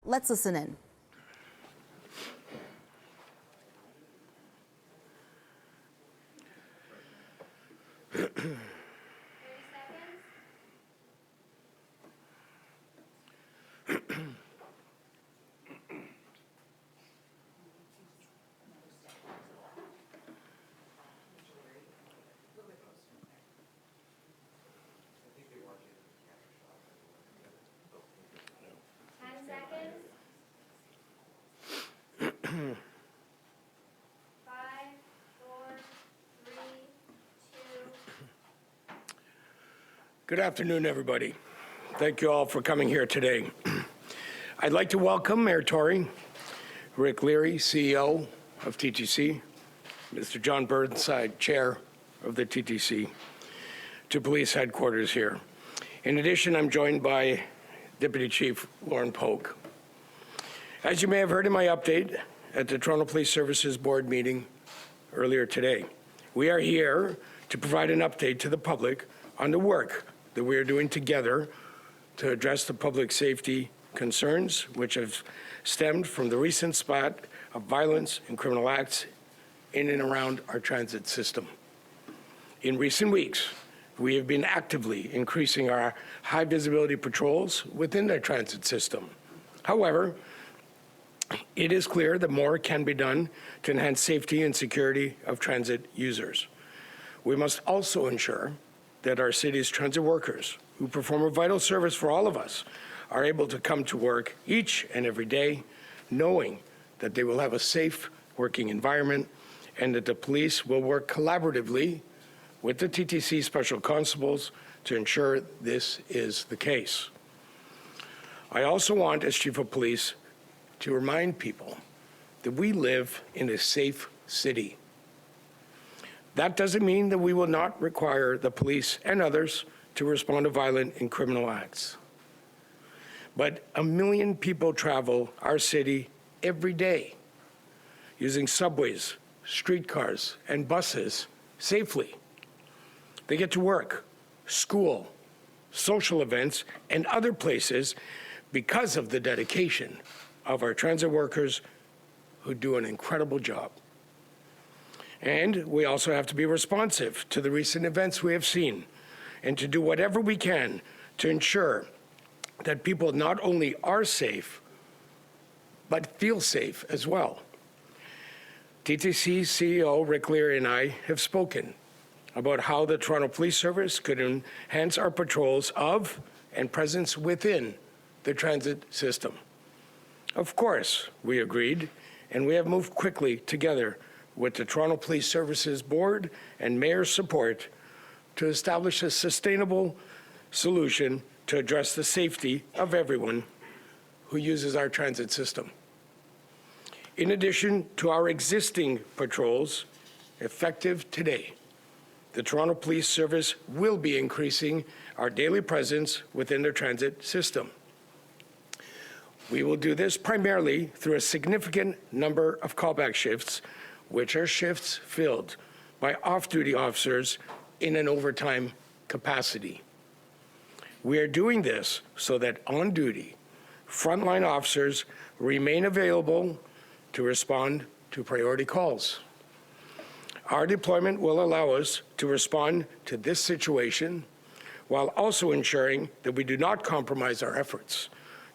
Let's listen in. Good afternoon, everybody. Thank you all for coming here today. I'd like to welcome Mayor Tory, Rick Leary, CEO of TTC, Mr. John Burnside, Chair of the TTC, to police headquarters here. In addition, I'm joined by Deputy Chief Lauren Polk. As you may have heard in my update at the Toronto Police Services Board meeting earlier today, we are here to provide an update to the public on the work that we are doing together to address the public safety concerns which have stemmed from the recent spat of violence and criminal acts in and around our transit system. In recent weeks, we have been actively increasing our high visibility patrols within the transit system. However, it is clear that more can be done to enhance safety and security of transit users. We must also ensure that our city's transit workers, who perform a vital service for all of us, are able to come to work each and every day knowing that they will have a safe working environment and that the police will work collaboratively with the TTC Special Constables to ensure this is the case. I also want, as Chief of Police, to remind people that we live in a safe city. That doesn't mean that we will not require the police and others to respond to violent and criminal acts. But 1 million people travel our city every day using subways, streetcars, and buses safely. They get to work, school, social events, and other places because of the dedication of our transit workers who do an incredible job. And we also have to be responsive to the recent events we have seen and to do whatever we can to ensure that people not only are safe, but feel safe as well. TTC CEO Rick Leary and I have spoken about how the Toronto Police Service could enhance our patrols of and presence within the transit system. Of course, we agreed, and we have moved quickly together with the Toronto Police Services Board and Mayor's support to establish a sustainable solution to address the safety of everyone who uses our transit system. In addition to our existing patrols, effective today, the Toronto Police Service will be increasing our daily presence within the transit system. We will do this primarily through a significant number of callback shifts, which are shifts filled by off-duty officers in an overtime capacity. We are doing this so that on-duty, frontline officers remain available to respond to priority calls. Our deployment will allow us to respond to this situation while also ensuring that we do not compromise our efforts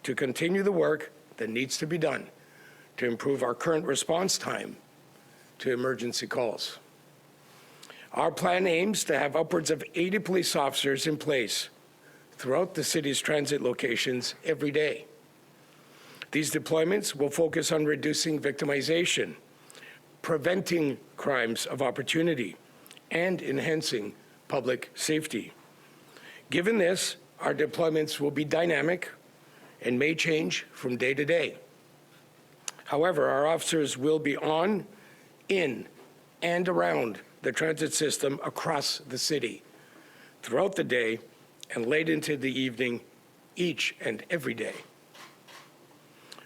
to continue the work that needs to be done to improve our current response time to emergency calls. Our plan aims to have upwards of 80 police officers in place throughout the city's transit locations every day. These deployments will focus on reducing victimization, preventing crimes of opportunity, and enhancing public safety. Given this, our deployments will be dynamic and may change from day to day. However, our officers will be on, in, and around the transit system across the city throughout the day and late into the evening each and every day.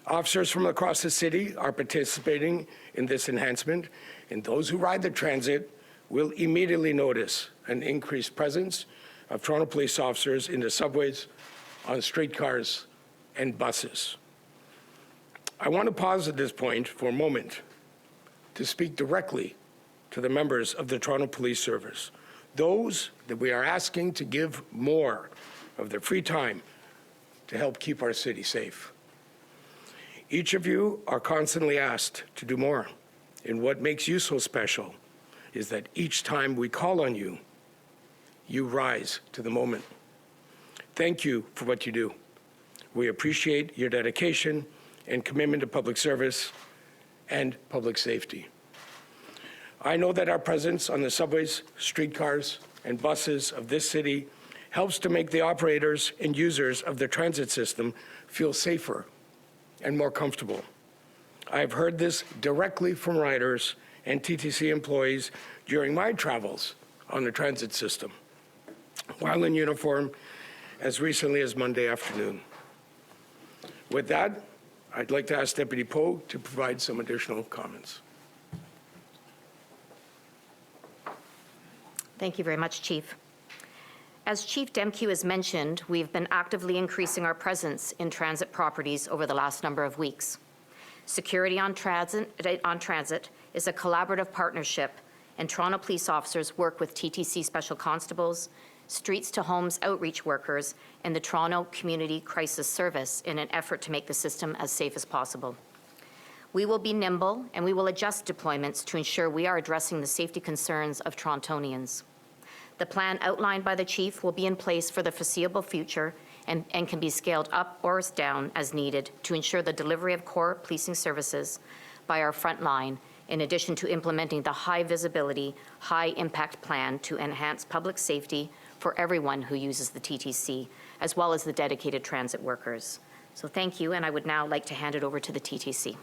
Officers from across the city are participating in this enhancement, and those who ride the transit will immediately notice an increased presence of Toronto police officers in the subways, on streetcars, and buses. I want to pause at this point for a moment to speak directly to the members of the Toronto Police Service, those that we are asking to give more of their free time to help keep our city safe. Each of you are constantly asked to do more, and what makes you so special is that each time we call on you, you rise to the moment. Thank you for what you do. We appreciate your dedication and commitment to public service and public safety. I know that our presence on the subways, streetcars, and buses of this city helps to make the operators and users of the transit system feel safer and more comfortable. I have heard this directly from riders and TTC employees during my travels on the transit system, while in uniform as recently as Monday afternoon. With that, I'd like to ask Deputy Poe to provide some additional comments. Thank you very much, Chief. As Chief Demkiw has mentioned, we've been actively increasing our presence in transit properties over the last number of weeks. Security on transit is a collaborative partnership, and Toronto police officers work with TTC Special Constables, Streets to Homes outreach workers, and the Toronto Community Crisis Service in an effort to make the system as safe as possible. We will be nimble, and we will adjust deployments to ensure we are addressing the safety concerns of Torontonians. The plan outlined by the Chief will be in place for the foreseeable future and can be scaled up or down as needed to ensure the delivery of core policing services by our front line, in addition to implementing the high visibility, high impact plan to enhance public safety for everyone who uses the TTC, as well as the dedicated transit workers. So thank you, and I would now like to hand it over to the TTC.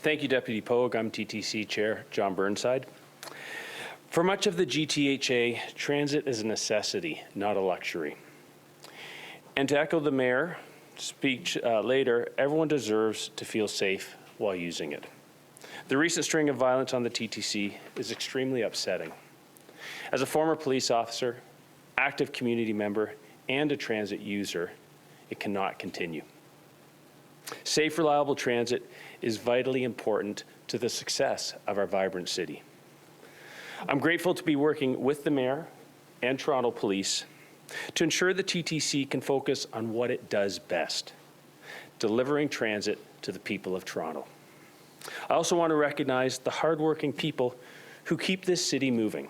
Thank you, Deputy Pogue. I'm TTC Chair John Burnside. For much of the GTHA, transit is a necessity, not a luxury. And to echo the Mayor's speech later, everyone deserves to feel safe while using it. The recent string of violence on the TTC is extremely upsetting. As a former police officer, active community member, and a transit user, it cannot continue. Safe, reliable transit is vitally important to the success of our vibrant city. I'm grateful to be working with the Mayor and Toronto Police to ensure the TTC can focus on what it does best, delivering transit to the people of Toronto. I also want to recognize the hardworking people who keep this city moving.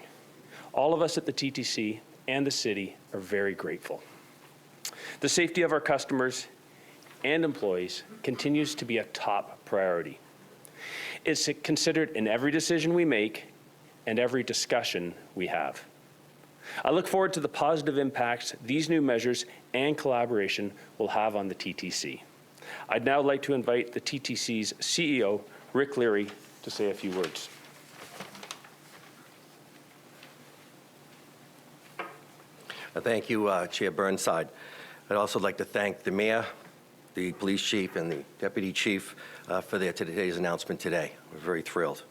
All of us at the TTC and the city are very grateful. The safety of our customers and employees continues to be a top priority. It's considered in every decision we make and every discussion we have. I look forward to the positive impacts these new measures and collaboration will have on the TTC. I'd now like to invite the TTC's CEO, Rick Leary, to say a few words. Thank you, Chair Burnside. I'd also like to thank the Mayor, the Police Chief, and the Deputy Chief for today's announcement today. We're very thrilled.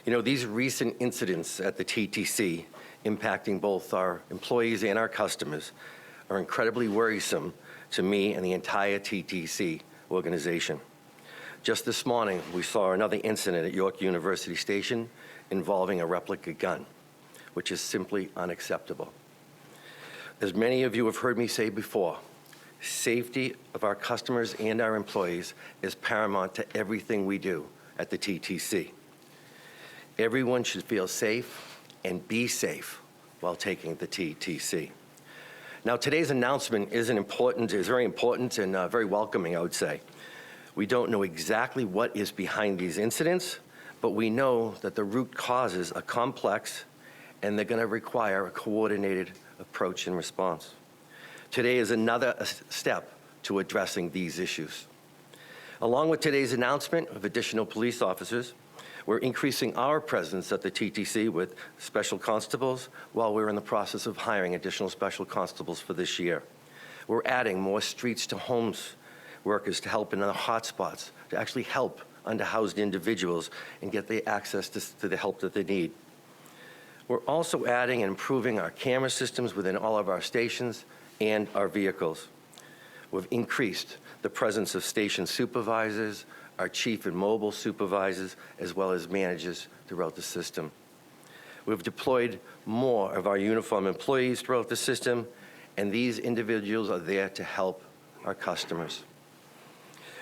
You know, these recent incidents at the TTC impacting both our employees and our customers are incredibly worrisome to me and the entire TTC organization. Just this morning, we saw another incident at York University Station involving a replica gun, which is simply unacceptable. As many of you have heard me say before, safety of our customers and our employees is paramount to everything we do at the TTC. Everyone should feel safe and be safe while taking the TTC. Now, today's announcement is very important and very welcoming, I would say. We don't know exactly what is behind these incidents, but we know that the root causes are complex and they're going to require a coordinated approach and response. Today is another step to addressing these issues. Along with today's announcement of additional police officers, we're increasing our presence at the TTC with special constables while we're in the process of hiring additional special constables for this year. We're adding more streets to homes workers to help in the hotspots, to actually help underhoused individuals and get the access to the help that they need. We're also adding and improving our camera systems within all of our stations and our vehicles. We've increased the presence of station supervisors, our chief and mobile supervisors, as well as managers throughout the system. We've deployed more of our uniform employees throughout the system, and these individuals are there to help our customers.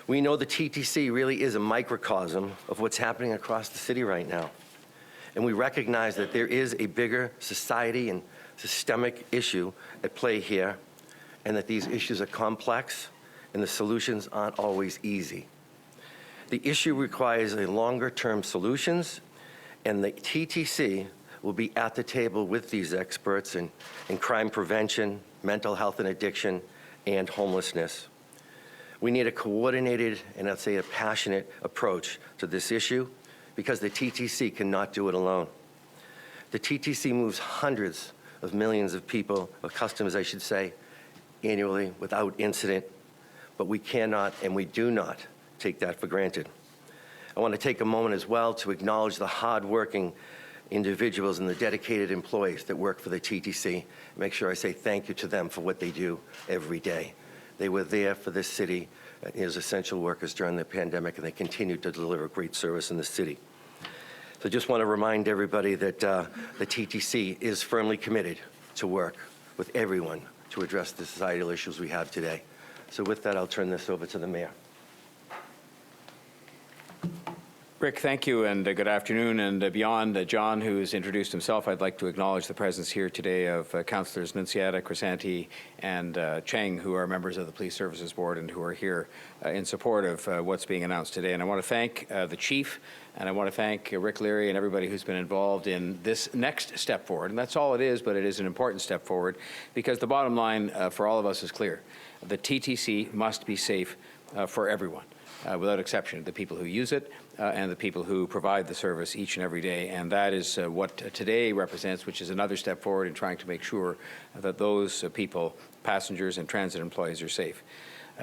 We know the TTC really is a microcosm of what's happening across the city right now. And we recognize that there is a bigger society and systemic issue at play here, and that these issues are complex and the solutions aren't always easy. The issue requires a longer-term solutions, and the TTC will be at the table with these experts in crime prevention, mental health and addiction, and homelessness. We need a coordinated and I'd say a passionate approach to this issue because the TTC cannot do it alone. The TTC moves hundreds of millions of people, of customers I should say, annually without incident, but we cannot and we do not take that for granted. I want to take a moment as well to acknowledge the hardworking individuals and the dedicated employees that work for the TTC. Make sure I say thank you to them for what they do every day. They were there for this city as essential workers during the pandemic, and they continue to deliver great service in the city. So I just want to remind everybody that the TTC is firmly committed to work with everyone to address the societal issues we have today. So with that, I'll turn this over to the mayor. Rick, thank you, and good afternoon. And beyond John, who has introduced himself, I'd like to acknowledge the presence here today of Councillors Nunciata, Crisanti, and Cheng, who are members of the Police Services Board and who are here in support of what's being announced today. And I want to thank the Chief, and I want to thank Rick Leary and everybody who's been involved in this next step forward. And that's all it is, but it is an important step forward because the bottom line for all of us is clear. The TTC must be safe for everyone. Without exception, the people who use it and the people who provide the service each and every day. And that is what today represents, which is another step forward in trying to make sure that those people, passengers and transit employees, are safe.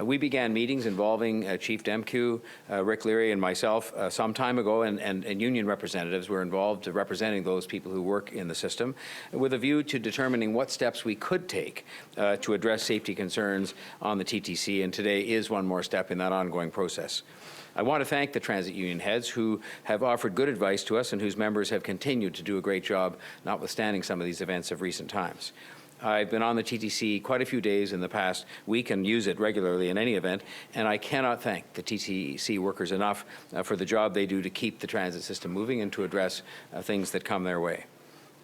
We began meetings involving Chief Demkiw, Rick Leary, and myself some time ago, and union representatives were involved representing those people who work in the system, with a view to determining what steps we could take to address safety concerns on the TTC, and today is one more step in that ongoing process. I want to thank the transit union heads who have offered good advice to us and whose members have continued to do a great job, notwithstanding some of these events of recent times. I've been on the TTC quite a few days in the past week and use it regularly in any event, and I cannot thank the TTC workers enough for the job they do to keep the transit system moving and to address things that come their way.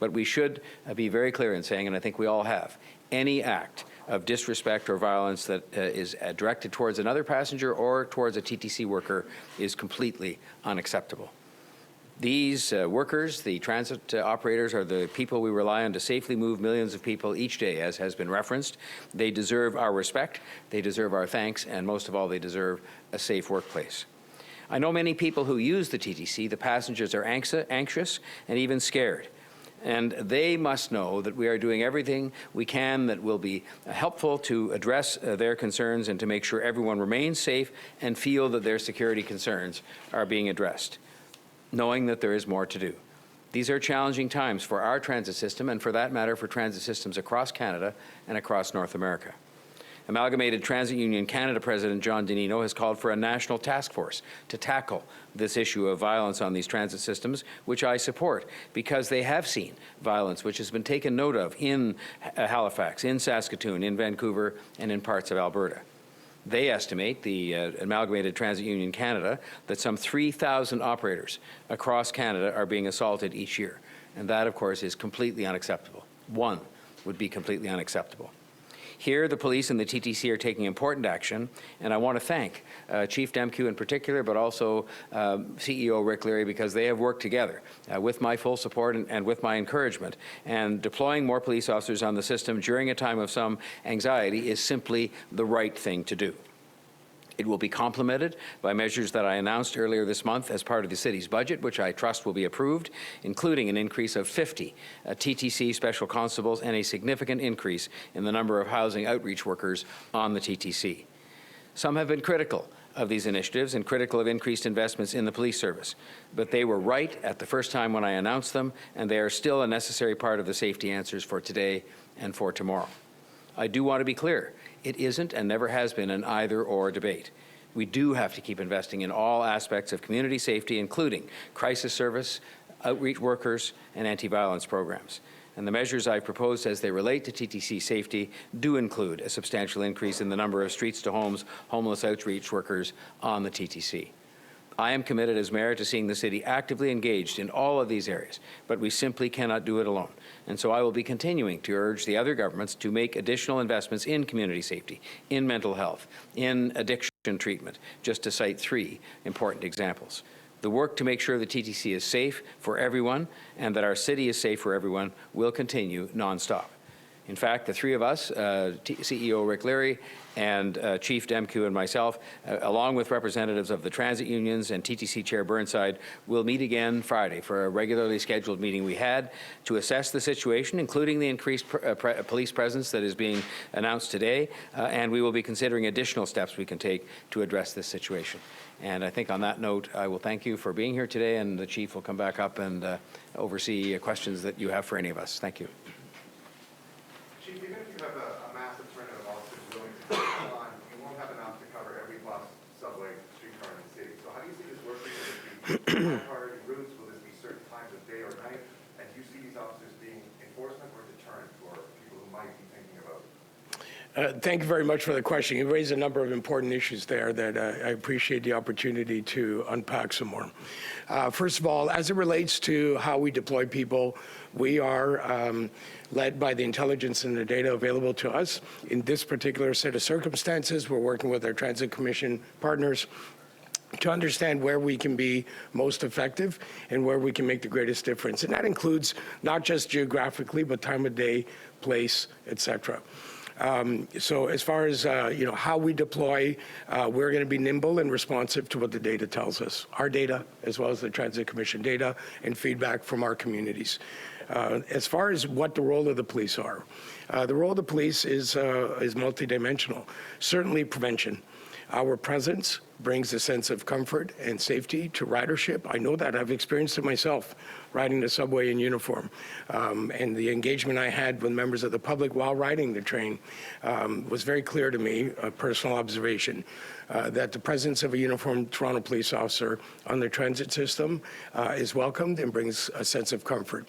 But we should be very clear in saying, and I think we all have, any act of disrespect or violence that is directed towards another passenger or towards a TTC worker is completely unacceptable. These workers, the transit operators, are the people we rely on to safely move millions of people each day, as has been referenced. They deserve our respect, they deserve our thanks, and most of all, they deserve a safe workplace. I know many people who use the TTC, the passengers are anxious and even scared. And they must know that we are doing everything we can that will be helpful to address their concerns and to make sure everyone remains safe and feel that their security concerns are being addressed, knowing that there is more to do. These are challenging times for our transit system and, for that matter, for transit systems across Canada and across North America. Amalgamated Transit Union Canada President John Dinino has called for a national task force to tackle this issue of violence on these transit systems, which I support because they have seen violence which has been taken note of in Halifax, in Saskatoon, in Vancouver, and in parts of Alberta. They estimate, the Amalgamated Transit Union Canada, that some 3,000 operators across Canada are being assaulted each year. And that, of course, is completely unacceptable. One would be completely unacceptable. Here, the police and the TTC are taking important action, and I want to thank Chief Demkiw in particular, but also CEO Rick Leary, because they have worked together with my full support and with my encouragement. And deploying more police officers on the system during a time of some anxiety is simply the right thing to do. It will be complemented by measures that I announced earlier this month as part of the city's budget, which I trust will be approved, including an increase of 50 TTC special constables and a significant increase in the number of housing outreach workers on the TTC. Some have been critical of these initiatives and critical of increased investments in the police service, but they were right at the first time when I announced them, and they are still a necessary part of the safety answers for today and for tomorrow. I do want to be clear. It isn't and never has been an either-or debate. We do have to keep investing in all aspects of community safety, including crisis service, outreach workers, and anti-violence programs. And the measures I've proposed as they relate to TTC safety do include a substantial increase in the number of streets to homes homeless outreach workers on the TTC. I am committed as mayor to seeing the city actively engaged in all of these areas, but we simply cannot do it alone. And so I will be continuing to urge the other governments to make additional investments in community safety, in mental health, in addiction treatment, just to cite 3 important examples. The work to make sure the TTC is safe for everyone and that our city is safe for everyone will continue nonstop. In fact, the 3 of us, CEO Rick Leary and Chief Demkiw and myself, along with representatives of the transit unions and TTC Chair Burnside, will meet again Friday for a regularly scheduled meeting we had to assess the situation, including the increased police presence that is being announced today, and we will be considering additional steps we can take to address this situation. And I think on that note, I will thank you for being here today, and the Chief will come back up and oversee questions that you have for any of us. Thank you. Chief, even if you have a massive turnout of officers willing to take on, you won't have enough to cover every bus, subway, streetcar in the city. So how do you see this working? Will this be priority routes? Will this be certain times of day or night? And do you see these officers being enforcement or deterrent for people who might be thinking about it? Thank you very much for the question. You raised a number of important issues there that I appreciate the opportunity to unpack some more. First of all, as it relates to how we deploy people, we are led by the intelligence and the data available to us. In this particular set of circumstances, we're working with our Transit Commission partners to understand where we can be most effective and where we can make the greatest difference. And that includes not just geographically, but time of day, place, et cetera. So as far as how we deploy, we're going to be nimble and responsive to what the data tells us, our data as well as the Transit Commission data and feedback from our communities. As far as what the role of the police are, the role of the police is multidimensional. Certainly prevention. Our presence brings a sense of comfort and safety to ridership. I know that. I've experienced it myself, riding the subway in uniform. And the engagement I had with members of the public while riding the train was very clear to me, a personal observation, that the presence of a uniformed Toronto police officer on the transit system is welcomed and brings a sense of comfort.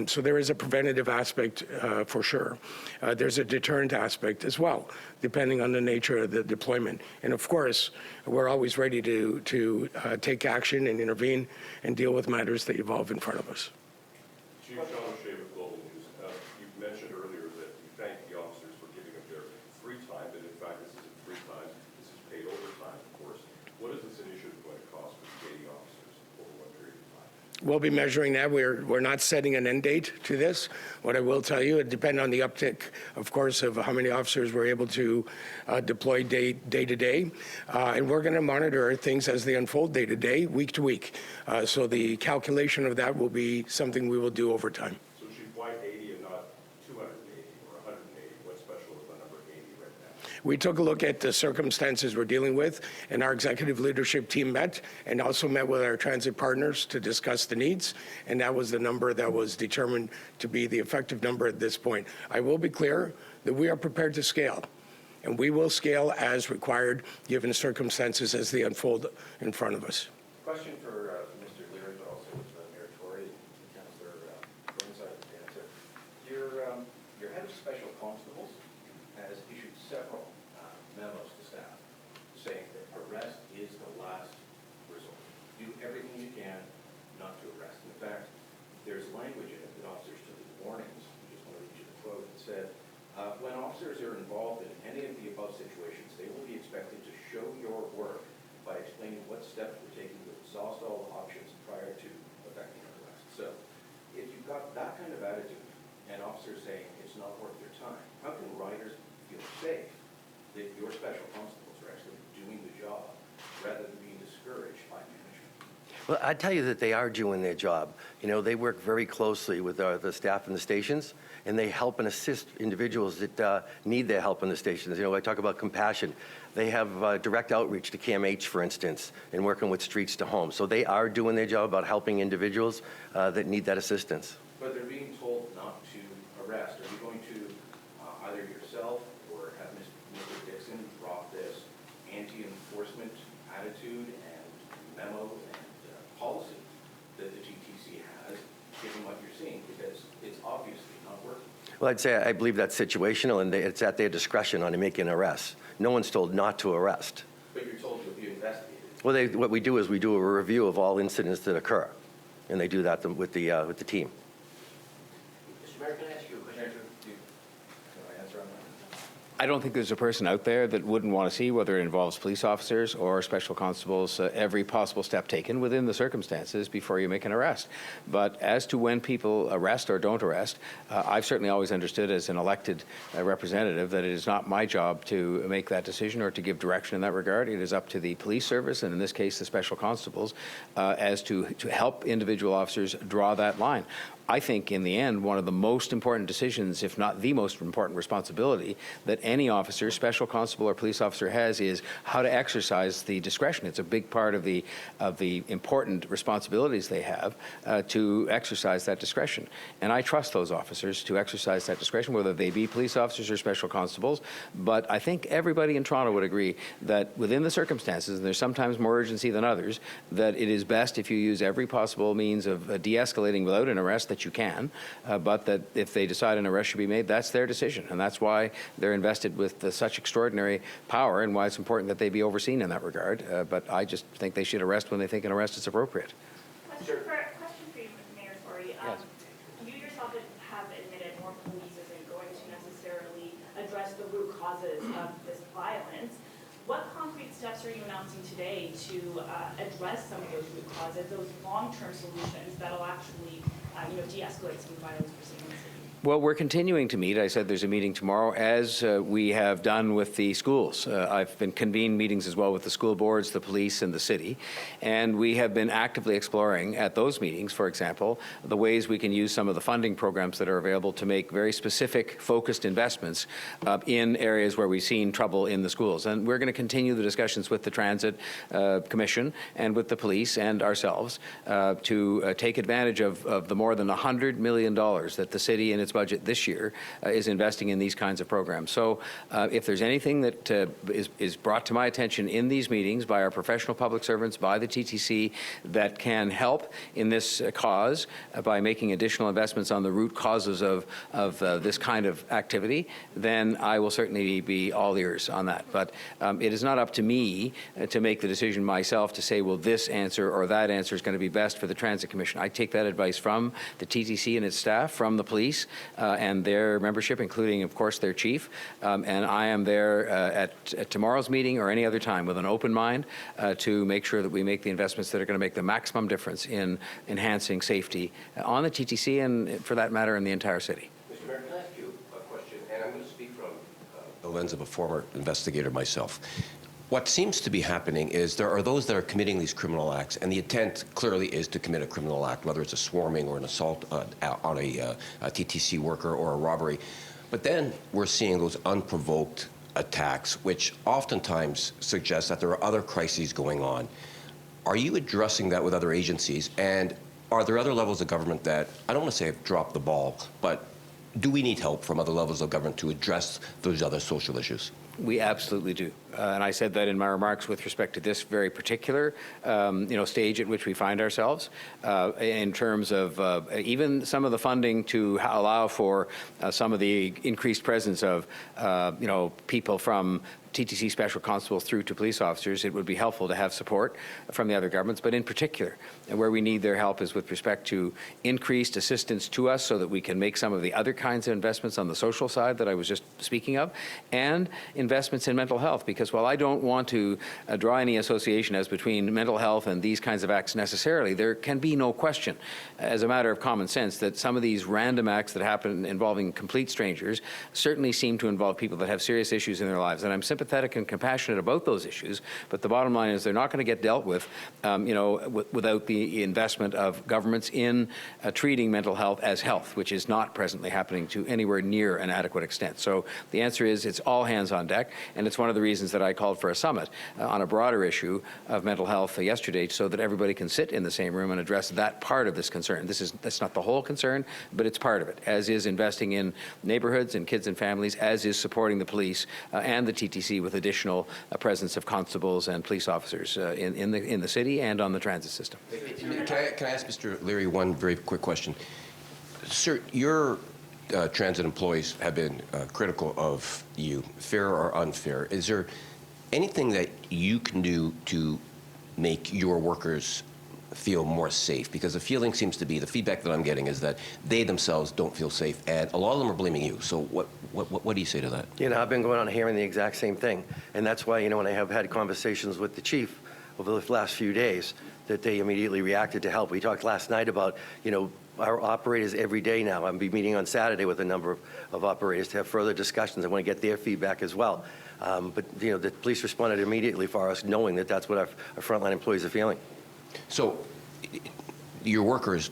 So there is a preventative aspect for sure. There's a deterrent aspect as well, depending on the nature of the deployment. And of course, we're always ready to take action and intervene and deal with matters that evolve in front of us. Chief John Tory with Global News. You mentioned earlier that you thank the officers for giving up their free time, but in fact, this isn't free time. This is paid overtime, of course. What is this initiative going to cost for the officers over what period of time? We'll be measuring that. We're not setting an end date to this. What I will tell you, it depends on the uptick, of course, of how many officers we're able to deploy day to day. And we're going to monitor things as they unfold day to day, week to week. So the calculation of that will be something we will do over time. So Chief, why 80 and not 280 or 180? What's special with the number 80 right now? We took a look at the circumstances we're dealing with, and our executive leadership team met and also met with our transit partners to discuss the needs, and that was the number that was determined to be the effective number at this point. I will be clear that we are prepared to scale, and we will scale as required given circumstances as they unfold in front of us. Question for Mr. Leary, but also Mayor Tory and Councillor Burnside to answer. Your head of special constables has issued several memos to staff saying that arrest is the last resort. Do everything you can not to arrest. In fact, there's language in it that officers took as warnings. I just want to read you the quote. It said, when officers are involved in any of the above situations, they will be expected to show your work by explaining what steps were taken to exhaust all the options prior to effecting an arrest. So if you've got that kind of attitude and officers saying it's not worth their time, how can riders feel safe that your special constables are actually doing the job rather than being discouraged by management? Well, I tell you that they are doing their job. You know, they work very closely with the staff in the stations, and they help and assist individuals that need their help in the stations. You know, I talk about compassion. They have direct outreach to CAMH, for instance, and working with Streets to Home. So they are doing their job about helping individuals that need that assistance. But they're being told not to arrest. Are you going to either yourself or have attitude and memo and policy that the TTC has, given what you're seeing, because it's obviously not working. Well, I'd say I believe that's situational, and it's at their discretion on making arrests. No one's told not to arrest. But you're told to be investigated. Well, what we do is we do a review of all incidents that occur, and they do that with the team. Mr. Mayor, can I ask you a question? Can I answer on that? I don't think there's a person out there that wouldn't want to see, whether it involves police officers or special constables, every possible step taken within the circumstances before you make an arrest. But as to when people arrest or don't arrest, I've certainly always understood as an elected representative that it is not my job to make that decision or to give direction in that regard. It is up to the police service, and in this case, the special constables, as to help individual officers draw that line. I think in the end, one of the most important decisions, if not the most important responsibility that any officer, special constable or police officer has, is how to exercise the discretion. It's a big part of the important responsibilities they have to exercise that discretion. And I trust those officers to exercise that discretion, whether they be police officers or special constables. But I think everybody in Toronto would agree that within the circumstances, and there's sometimes more urgency than others, that it is best if you use every possible means of de-escalating without an arrest that you can, but that if they decide an arrest should be made, that's their decision. And that's why they're invested with such extraordinary power, and why it's important that they be overseen in that regard. But I just think they should arrest when they think an arrest is appropriate. Question for you, Mayor Tory. Yes. You yourself have admitted more police isn't going to necessarily address the root causes of this violence. What concrete steps are you announcing today to address some of those root causes, those long-term solutions that'll actually de-escalate some violence we're seeing in the city? Well, we're continuing to meet. I said there's a meeting tomorrow, as we have done with the schools. I've been convened meetings as well with the school boards, the police, and the city. And we have been actively exploring at those meetings, for example, the ways we can use some of the funding programs that are available to make very specific, focused investments in areas where we've seen trouble in the schools. And we're going to continue the discussions with the Transit Commission and with the police and ourselves to take advantage of the more than $100 million that the city in its budget this year is investing in these kinds of programs. So if there's anything that is brought to my attention in these meetings by our professional public servants, by the TTC, that can help in this cause by making additional investments on the root causes of this kind of activity, then I will certainly be all ears on that. But it is not up to me to make the decision myself to say, well, this answer or that answer is going to be best for the Transit Commission. I take that advice from the TTC and its staff, from the police, and their membership, including, of course, their chief. And I am there at tomorrow's meeting or any other time with an open mind to make sure that we make the investments that are going to make the maximum difference in enhancing safety on the TTC and, for that matter, in the entire city. Mr. Mayor, can I ask you a question? And I'm going to speak from the lens of a former investigator myself. What seems to be happening is there are those that are committing these criminal acts, and the intent clearly is to commit a criminal act, whether it's a swarming or an assault on a TTC worker or a robbery. But then we're seeing those unprovoked attacks, which oftentimes suggest that there are other crises going on. Are you addressing that with other agencies? And are there other levels of government that, I don't want to say have dropped the ball, but do we need help from other levels of government to address those other social issues? We absolutely do. And I said that in my remarks with respect to this very particular stage at which we find ourselves in terms of even some of the funding to allow for some of the increased presence of people from TTC special constables through to police officers. It would be helpful to have support from the other governments, but in particular, and where we need their help is with respect to increased assistance to us so that we can make some of the other kinds of investments on the social side that I was just speaking of, and investments in mental health. Because while I don't want to draw any association as between mental health and these kinds of acts necessarily, there can be no question, as a matter of common sense, that some of these random acts that happen involving complete strangers certainly seem to involve people that have serious issues in their lives. And I'm sympathetic and compassionate about those issues, but the bottom line is they're not going to get dealt with, without the investment of governments in treating mental health as health, which is not presently happening to anywhere near an adequate extent. So the answer is it's all hands on deck, and it's one of the reasons that I called for a summit on a broader issue of mental health yesterday, so that everybody can sit in the same room and address that part of this concern. That's not the whole concern, but it's part of it, as is investing in neighborhoods and kids and families, as is supporting the police and the TTC TTC with additional presence of constables and police officers in the city and on the transit system. Can I ask Mr. Leary one very quick question? Sir, your transit employees have been critical of you, fair or unfair. Is there anything that you can do to make your workers feel more safe? Because the feeling seems to be, the feedback that I'm getting is that they themselves don't feel safe, and a lot of them are blaming you. So what do you say to that? You know, I've been going on hearing the exact same thing. And that's why, you know, when I have had conversations with the chief over the last few days, that they immediately reacted to help. We talked last night about, you know, our operators every day now. I'll be meeting on Saturday with a number of operators to have further discussions. I want to get their feedback as well. But, you know, the police responded immediately for us, knowing that that's what our frontline employees are feeling. So your workers,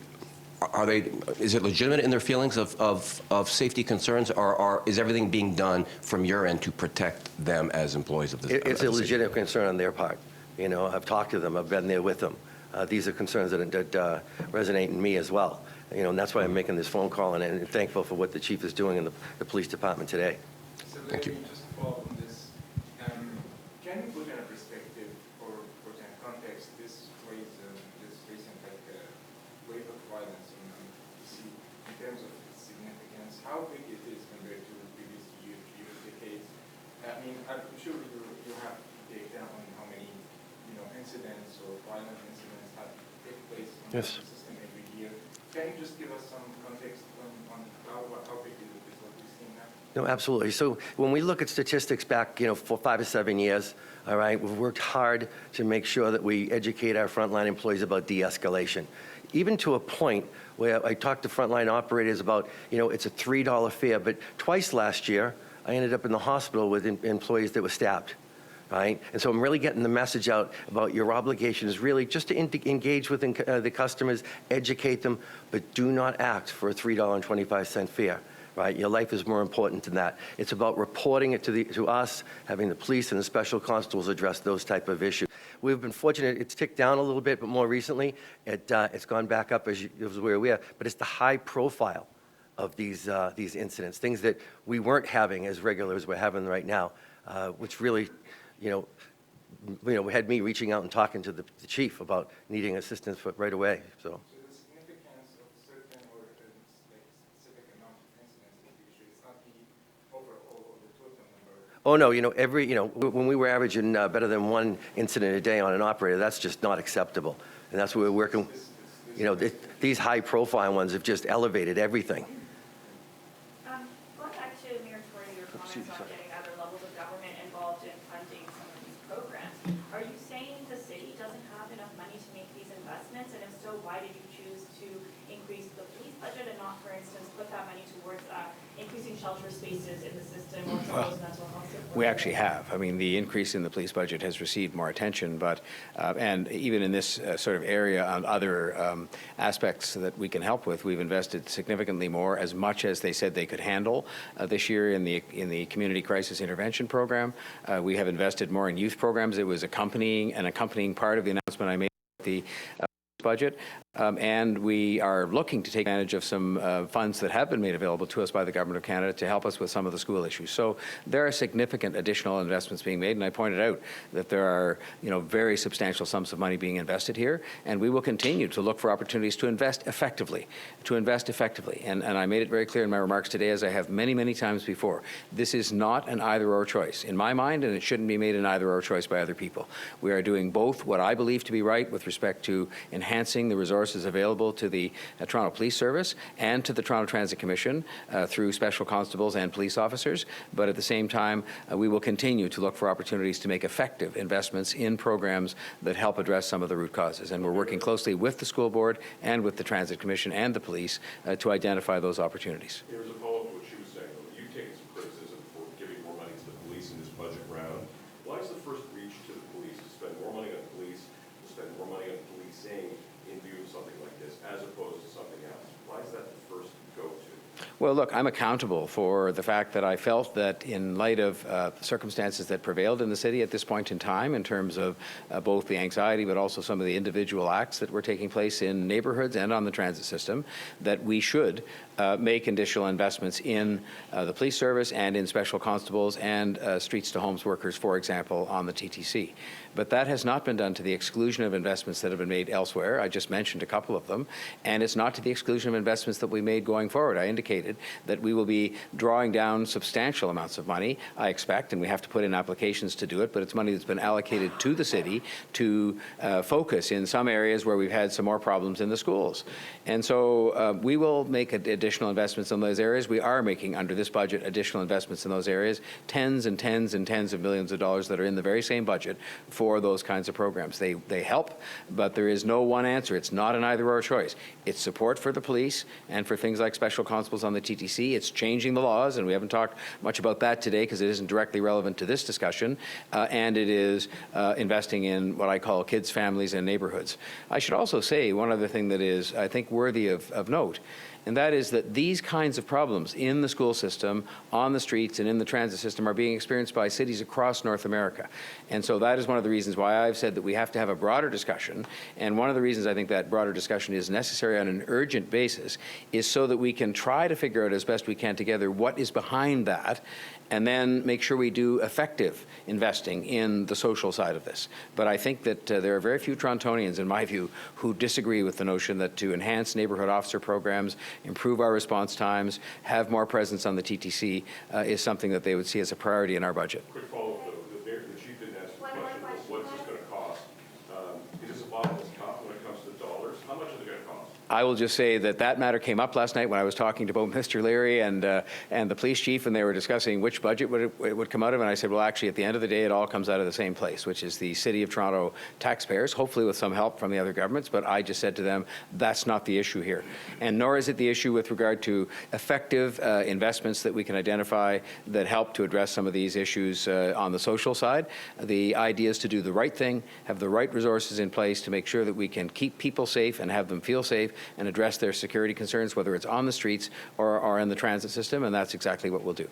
is it legitimate in their feelings of safety concerns, or is everything being done from your end to protect them as employees of the It's a legitimate concern on their part. You know, I've talked to them. I've been there with them. These are concerns that resonate in me as well. You know, and that's why I'm making this phone call, and thankful for what the chief is doing in the police department today. Thank you. Just to follow up on this, can you put in a perspective or put in context this recent wave of violence in DC in terms of its significance, how big it is compared to previous years, decades? I mean, I'm sure you have data on how many, you know, incidents or violent incidents have take place in the system every year. Can you just give us some context on how big is what we're seeing now? No, absolutely. So when we look at statistics back, you know, for 5 to 7 years, all right, we've worked hard to make sure that we educate our frontline employees about de-escalation. Even to a point where I talked to frontline operators about, you know, it's a $3 fare, but twice last year, I ended up in the hospital with employees that were stabbed. Right? And so I'm really getting the message out about your obligation is really just to engage with the customers, educate them, but do not act for a $3.25 fare. Right? Your life is more important than that. It's about reporting it to us, having the police and the special constables address those type of issues. We've been fortunate. It's ticked down a little bit, but more recently, it's gone back up as we're aware. But it's the high profile of these incidents, things that we weren't having as regular as we're having right now, which really, you know, had me reaching out and talking to the chief about needing assistance right away. So the significance of certain or specific amount of incidents is the issue. It's not the overall or the total number. Oh no, you know, when we were averaging better than one incident a day on an operator, that's just not acceptable. And that's where we're working. You know, these high-profile ones have just elevated everything. Going back to Mayor Tory, your comments on getting other levels of government involved in funding some of these programs, are you saying the city doesn't have enough money to make these investments? And if so, why did you choose to increase the police budget and not, for instance, put that money towards increasing shelter spaces in the system or some of those mental health support? We actually have. I mean, the increase in the police budget has received more attention, but and even in this sort of area on other aspects that we can help with, we've invested significantly more, as much as they said they could handle this year in the community crisis intervention program. We have invested more in youth programs. It was an accompanying part of the announcement I made at the budget. And we are looking to take advantage of some funds that have been made available to us by the Government of Canada to help us with some of the school issues. So there are significant additional investments being made, and I pointed out that there are, you know, very substantial sums of money being invested here, and we will continue to look for opportunities to invest effectively, And I made it very clear in my remarks today, as I have many, many times before, this is not an either-or choice in my mind, and it shouldn't be made an either-or choice by other people. We are doing both what I believe to be right with respect to enhancing the resources available to the Toronto Police Service and to the Toronto Transit Commission through special constables and police officers. But at the same time, we will continue to look for opportunities to make effective investments in programs that help address some of the root causes. And we're working closely with the school board and with the Transit Commission and the police to identify those opportunities. There's a follow-up to what she was saying, though. You've taken some criticism for giving more money to the police in this budget round. Why is the first reach to the police to spend more money on police, to spend more money on policing in view of something like this, as opposed to something else? Why is that the first go-to? Well, look, I'm accountable for the fact that I felt that in light of the circumstances that prevailed in the city at this point in time, in terms of both the anxiety but also some of the individual acts that were taking place in neighborhoods and on the transit system, that we should make additional investments in the police service and in special constables and streets to homes workers, for example, on the TTC. But that has not been done to the exclusion of investments that have been made elsewhere. I just mentioned a couple of them. And it's not to the exclusion of investments that we made going forward. I indicated that we will be drawing down substantial amounts of money, I expect, and we have to put in applications to do it, but it's money that's been allocated to the city to focus in some areas where we've had some more problems in the schools. And so we will make additional investments in those areas. We are making, under this budget, additional investments in those areas, tens and tens and tens of millions of dollars that are in the very same budget for those kinds of programs. They help, but there is no one answer. It's not an either-or choice. It's support for the police and for things like special constables on the TTC. It's changing the laws, and we haven't talked much about that today because it isn't directly relevant to this discussion, and it is investing in what I call kids, families, and neighborhoods. I should also say one other thing that is, I think, worthy of note, and that is that these kinds of problems in the school system, on the streets, and in the transit system are being experienced by cities across North America. And so that is one of the reasons why I've said that we have to have a broader discussion. And one of the reasons I think that broader discussion is necessary on an urgent basis is so that we can try to figure out as best we can together what is behind that, and then make sure we do effective investing in the social side of this. But I think that there are very few Torontonians, in my view, who disagree with the notion that to enhance neighborhood officer programs, improve our response times, have more presence on the TTC is something that they would see as a priority in our budget. Quick follow-up, though. The chief didn't answer the question, what's this going to cost? Is this a bottomless cup when it comes to dollars? How much is it going to cost? I will just say that that matter came up last night when I was talking to both Mr. Leary and the police chief, and they were discussing which budget it would come out of. And I said, well, actually, at the end of the day, it all comes out of the same place, which is the City of Toronto taxpayers, hopefully with some help from the other governments. But I just said to them, that's not the issue here. And nor is it the issue with regard to effective investments that we can identify that help to address some of these issues on the social side. The idea is to do the right thing, have the right resources in place to make sure that we can keep people safe and have them feel safe and address their security concerns, whether it's on the streets or in the transit system, and that's exactly what we'll do.